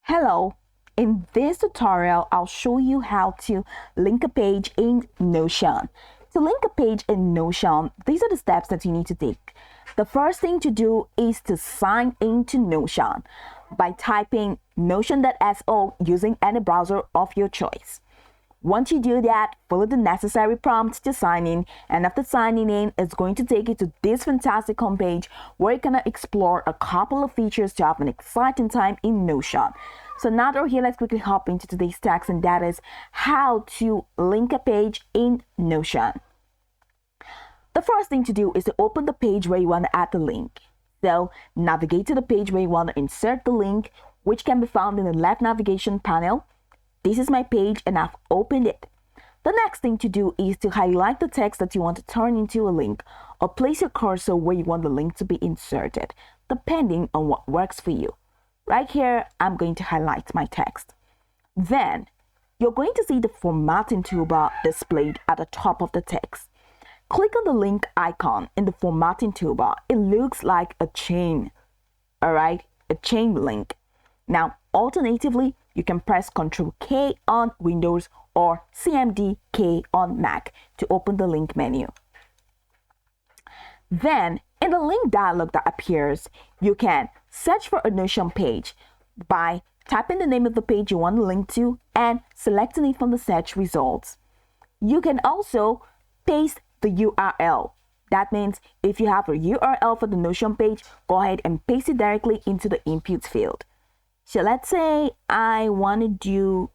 Hello, in this tutorial, I'll show you how to link a page in Notion. To link a page in Notion, these are the steps that you need to take. The first thing to do is to sign into Notion by typing notion.so using any browser of your choice. Once you do that, follow the necessary prompts to sign in, and after signing in, it's going to take you to this fantastic homepage where you're gonna explore a couple of features to have an exciting time in Notion. So now that we're here, let's quickly hop into today's text, and that is how to link a page in Notion. The first thing to do is to open the page where you want to add the link. So navigate to the page where you want to insert the link, which can be found in the left navigation panel. This is my page and I've opened it. The next thing to do is to highlight the text that you want to turn into a link, or place your cursor where you want the link to be inserted, depending on what works for you. Right here, I'm going to highlight my text. Then, you're going to see the formatting toolbar displayed at the top of the text. Click on the link icon in the formatting toolbar. It looks like a chain, all right? A chain link. Now, alternatively, you can press Ctrl K on Windows or CMD K on Mac to open the link menu. Then, in the link dialog that appears, you can search for a Notion page by typing the name of the page you want to link to and selecting it from the search results. You can also paste the URL. That means if you have a URL for the Notion page, go ahead and paste it directly into the input field. So let's say I want to do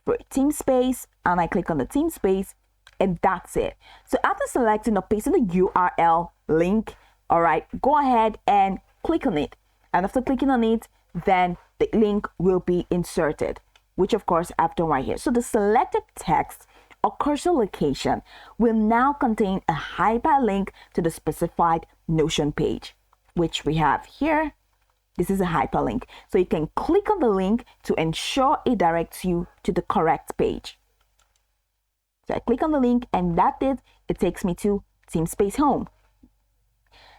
for TeamSpace, and I click on the TeamSpace, and that's it. So after selecting or pasting the URL link, all right, go ahead and click on it. And after clicking on it, then the link will be inserted, which of course I've done right here. So the selected text or cursor location will now contain a hyperlink to the specified Notion page, which we have here. This is a hyperlink. So you can click on the link to ensure it directs you to the correct page. So I click on the link and that's it. It takes me to TeamSpace Home.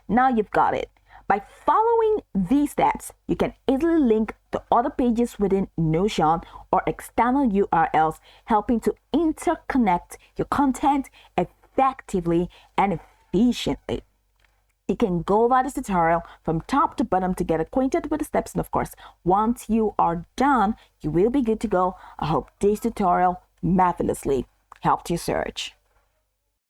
Now you've got it. By following these steps, you can easily link to other pages within Notion or external URLs, helping to interconnect your content effectively and efficiently. You can go over this tutorial from top to bottom to get acquainted with the steps, and of course, once you are done, you will be good to go. I hope this tutorial marvelously helped you search.